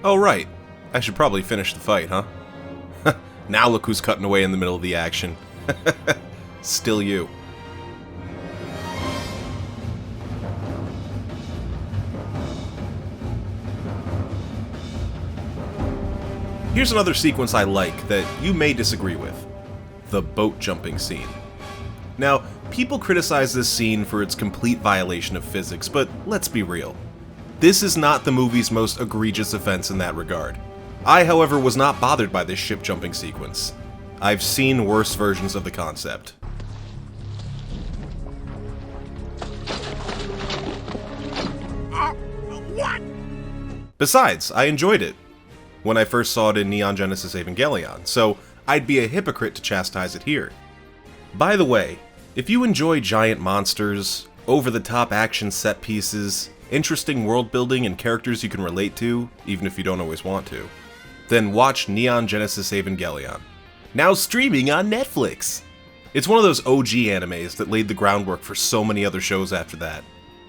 Oh right, I should probably finish the fight, huh? Now look who's cutting away in the middle of the action. Still you. Here's another sequence I like that you may disagree with. The boat jumping scene. Now, people criticize this scene for its complete violation of physics, but let's be real. This is not the movie's most egregious offense in that regard. I, however, was not bothered by this ship jumping sequence. I've seen worse versions of the concept. What? Besides, I enjoyed it when I first saw it in Neon Genesis Evangelion, so I'd be a hypocrite to chastise it here. By the way, if you enjoy giant monsters, over-the-top action set pieces, interesting world building and characters you can relate to, even if you don't always want to, then watch Neon Genesis Evangelion. Now streaming on Netflix! It's one of those OG animes that laid the groundwork for so many other shows after that.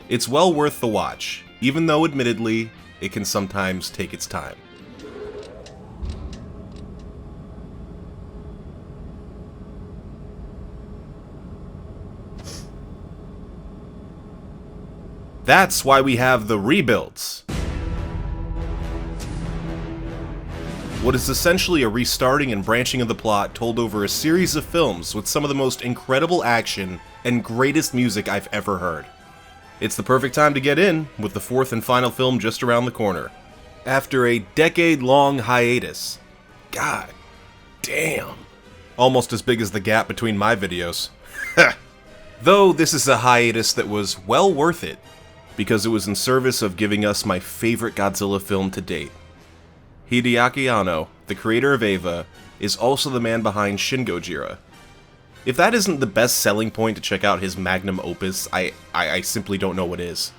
It's well worth the watch, even though admittedly, it can sometimes take its time. That's why we have the rebuilds. What is essentially a restarting and branching of the plot told over a series of films with some of the most incredible action and greatest music I've ever heard. It's the perfect time to get in, with the fourth and final film just around the corner. After a decade-long hiatus. God damn. Almost as big as the gap between my videos. Though this is a hiatus that was well worth it, because it was in service of giving us my favorite Godzilla film to date. Hideaki Anno, the creator of Eva, is also the man behind Shin Gojira. If that isn't the best selling point to check out his magnum opus, I simply don't know what is.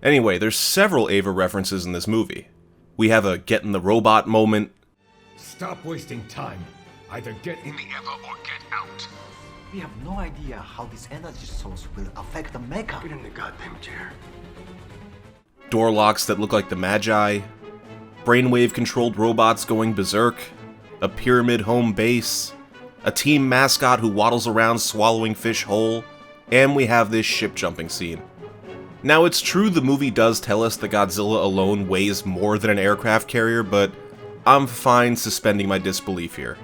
Anyway, there's several Eva references in this movie. We have a get in the robot moment. Stop wasting time. Either get in the Eva or get out. We have no idea how this energy source will affect the mecha. Get in the goddamn chair. Door locks that look like the Magi. Brainwave-controlled robots going berserk. A pyramid home base. A team mascot who waddles around swallowing fish whole. And we have this ship jumping scene. Now, it's true the movie does tell us that Godzilla alone weighs more than an aircraft carrier, but I'm fine suspending my disbelief here.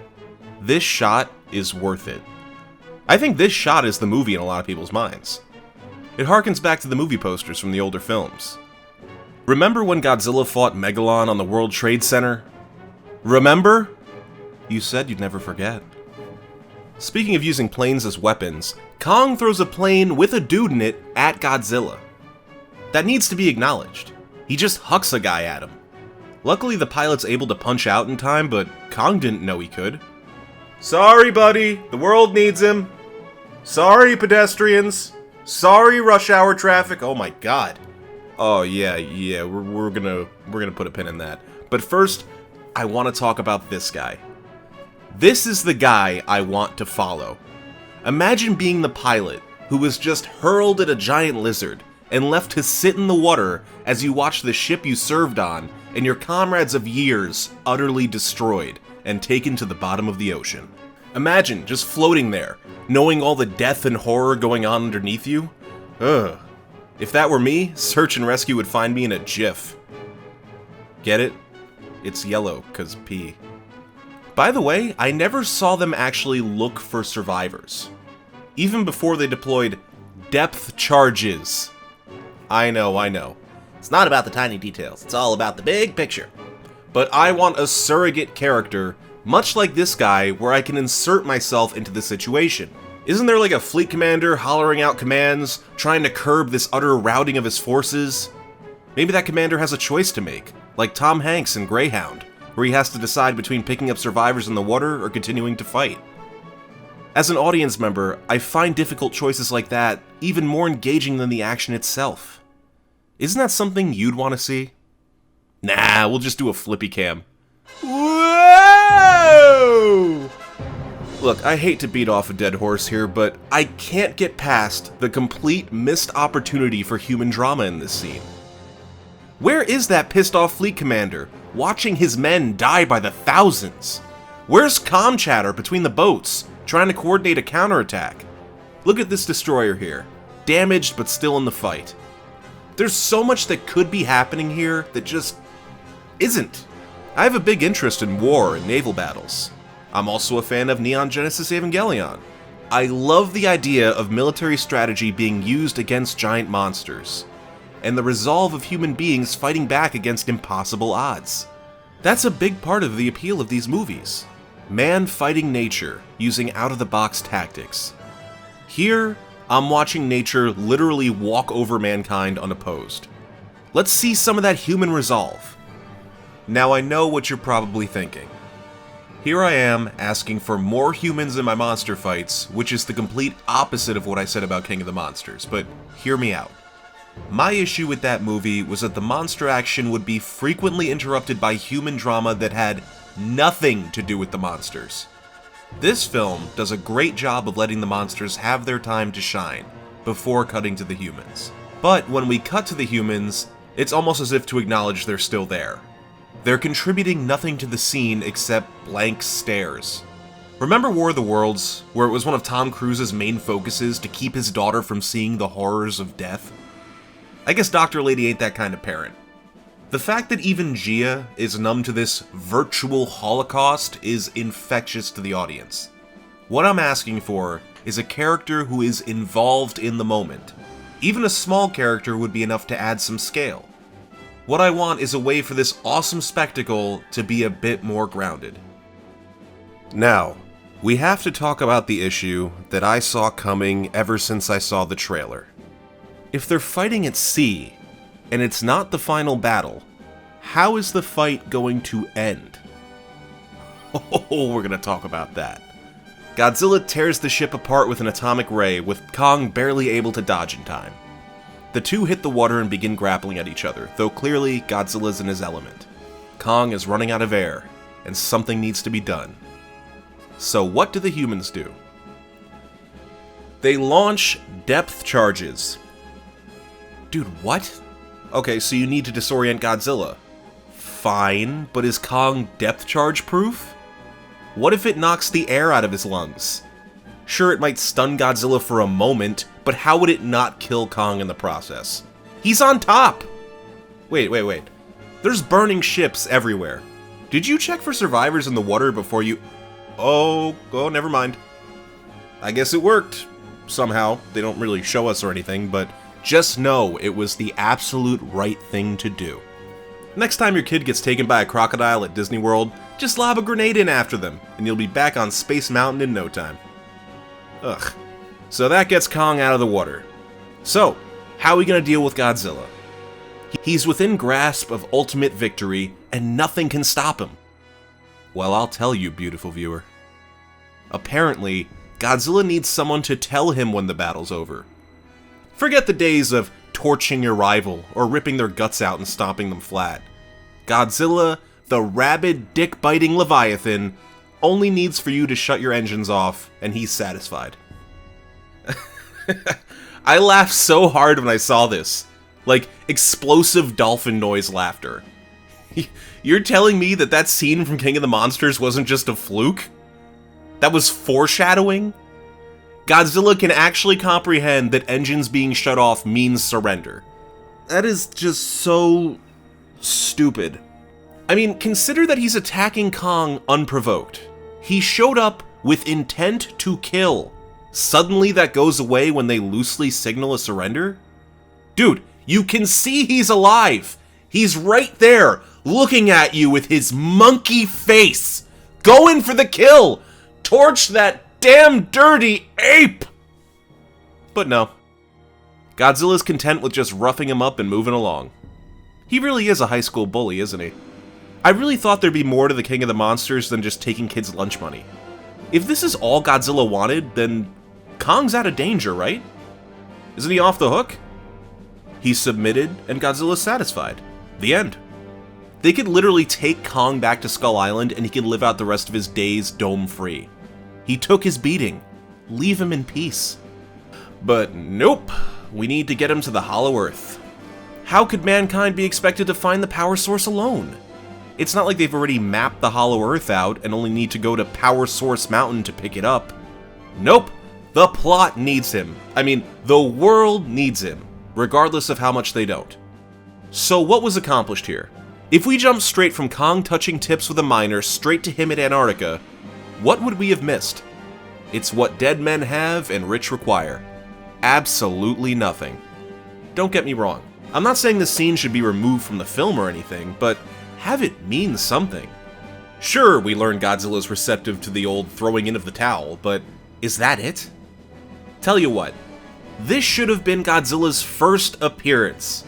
This shot is worth it. I think this shot is the movie in a lot of people's minds. It harkens back to the movie posters from the older films. Remember when Godzilla fought Megalon on the World Trade Center? Remember? You said you'd never forget. Speaking of using planes as weapons, Kong throws a plane with a dude in it at Godzilla. That needs to be acknowledged. He just hucks a guy at him. Luckily the pilot's able to punch out in time, but Kong didn't know he could. Sorry, buddy. The world needs him. Sorry, pedestrians. Sorry, rush hour traffic. Oh my god. Oh yeah, we're gonna put a pin in that. But first, I want to talk about this guy. This is the guy I want to follow. Imagine being the pilot who was just hurled at a giant lizard and left to sit in the water as you watch the ship you served on and your comrades of years utterly destroyed and taken to the bottom of the ocean. Imagine just floating there, knowing all the death and horror going on underneath you. Ugh. If that were me, search and rescue would find me in a jiff. Get it? It's yellow, 'cause pee. By the way, I never saw them actually look for survivors. Even before they deployed depth charges. I know. It's not about the tiny details, it's all about the big picture. But I want a surrogate character, much like this guy, where I can insert myself into the situation. Isn't there like a fleet commander hollering out commands, trying to curb this utter routing of his forces? Maybe that commander has a choice to make, like Tom Hanks in Greyhound, where he has to decide between picking up survivors in the water or continuing to fight. As an audience member, I find difficult choices like that even more engaging than the action itself. Isn't that something you'd want to see? Nah, we'll just do a flippy cam. Whoa! Look, I hate to beat off a dead horse here, but I can't get past the complete missed opportunity for human drama in this scene. Where is that pissed off fleet commander, watching his men die by the thousands? Where's comm chatter between the boats, trying to coordinate a counterattack? Look at this destroyer here, damaged but still in the fight. There's so much that could be happening here that just isn't. I have a big interest in war and naval battles. I'm also a fan of Neon Genesis Evangelion. I love the idea of military strategy being used against giant monsters, and the resolve of human beings fighting back against impossible odds. That's a big part of the appeal of these movies. Man fighting nature, using out-of-the-box tactics. Here, I'm watching nature literally walk over mankind unopposed. Let's see some of that human resolve. Now I know what you're probably thinking. Here I am, asking for more humans in my monster fights, which is the complete opposite of what I said about King of the Monsters, but hear me out. My issue with that movie was that the monster action would be frequently interrupted by human drama that had nothing to do with the monsters. This film does a great job of letting the monsters have their time to shine, before cutting to the humans. But when we cut to the humans, it's almost as if to acknowledge they're still there. They're contributing nothing to the scene except blank stares. Remember War of the Worlds, where it was one of Tom Cruise's main focuses to keep his daughter from seeing the horrors of death? I guess Dr. Lady ain't that kind of parent. The fact that even Gia is numb to this virtual holocaust is infectious to the audience. What I'm asking for is a character who is involved in the moment. Even a small character would be enough to add some scale. What I want is a way for this awesome spectacle to be a bit more grounded. Now, we have to talk about the issue that I saw coming ever since I saw the trailer. If they're fighting at sea, and it's not the final battle, how is the fight going to end? Oh, we're gonna talk about that. Godzilla tears the ship apart with an atomic ray, with Kong barely able to dodge in time. The two hit the water and begin grappling at each other, though clearly Godzilla's in his element. Kong is running out of air, and something needs to be done. So what do the humans do? They launch depth charges. Dude, what? Okay, so you need to disorient Godzilla. Fine, but is Kong depth charge proof? What if it knocks the air out of his lungs? Sure, it might stun Godzilla for a moment, but how would it not kill Kong in the process? He's on top! Wait. There's burning ships everywhere. Did you check for survivors in the water before you... Oh, never mind. I guess it worked. Somehow. They don't really show us or anything, but just know it was the absolute right thing to do. Next time your kid gets taken by a crocodile at Disney World, just lob a grenade in after them, and you'll be back on Space Mountain in no time. Ugh. So that gets Kong out of the water. So, how are we gonna deal with Godzilla? He's within grasp of ultimate victory, and nothing can stop him. Well, I'll tell you, beautiful viewer. Apparently, Godzilla needs someone to tell him when the battle's over. Forget the days of torching your rival, or ripping their guts out and stomping them flat. Godzilla, the rabid, dick-biting Leviathan, only needs for you to shut your engines off, and he's satisfied. I laughed so hard when I saw this. Like, explosive dolphin noise laughter. You're telling me that scene from King of the Monsters wasn't just a fluke? That was foreshadowing? Godzilla can actually comprehend that engines being shut off means surrender. That is just so stupid. I mean, consider that he's attacking Kong unprovoked. He showed up with intent to kill. Suddenly that goes away when they loosely signal a surrender? Dude, you can see he's alive! He's right there, looking at you with his monkey face! Going for the kill! Torch that damn dirty ape! But no. Godzilla's content with just roughing him up and moving along. He really is a high school bully, isn't he? I really thought there'd be more to the King of the Monsters than just taking kids' lunch money. If this is all Godzilla wanted, then Kong's out of danger, right? Isn't he off the hook? He's submitted, and Godzilla's satisfied. The end. They could literally take Kong back to Skull Island, and he can live out the rest of his days dome-free. He took his beating. Leave him in peace. But nope. We need to get him to the Hollow Earth. How could mankind be expected to find the power source alone? It's not like they've already mapped the Hollow Earth out and only need to go to Power Source Mountain to pick it up. Nope, the plot needs him. I mean, the world needs him, regardless of how much they don't. So what was accomplished here? If we jump straight from Kong touching tips with a miner straight to him at Antarctica, what would we have missed? It's what dead men have and rich require. Absolutely nothing. Don't get me wrong. I'm not saying this scene should be removed from the film or anything, but have it mean something. Sure, we learn Godzilla's receptive to the old throwing in of the towel, but is that it? Tell you what, this should have been Godzilla's first appearance.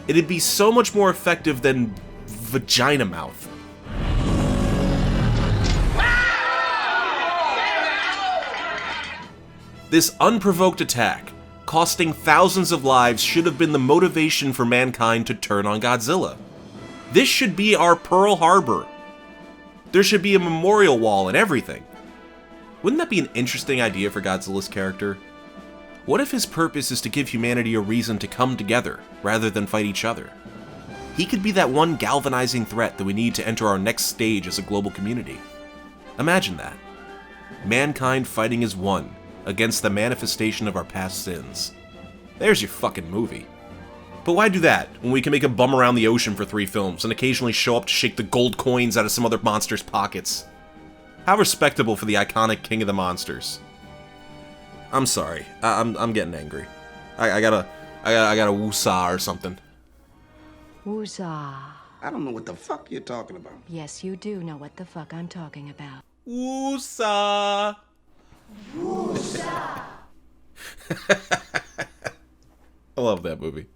It'd be so much more effective than vagina mouth. This unprovoked attack, costing thousands of lives, should have been the motivation for mankind to turn on Godzilla. This should be our Pearl Harbor. There should be a memorial wall and everything. Wouldn't that be an interesting idea for Godzilla's character? What if his purpose is to give humanity a reason to come together, rather than fight each other? He could be that one galvanizing threat that we need to enter our next stage as a global community. Imagine that. Mankind fighting as one, against the manifestation of our past sins. There's your fucking movie. But why do that, when we can make him bum around the ocean for 3 films, and occasionally show up to shake the gold coins out of some other monster's pockets? How respectable for the iconic King of the Monsters. I'm sorry, I'm getting angry. I gotta woosah or something. Woozah. I don't know what the fuck you're talking about. Yes, you do know what the fuck I'm talking about. Woosah! Woozah! I love that movie.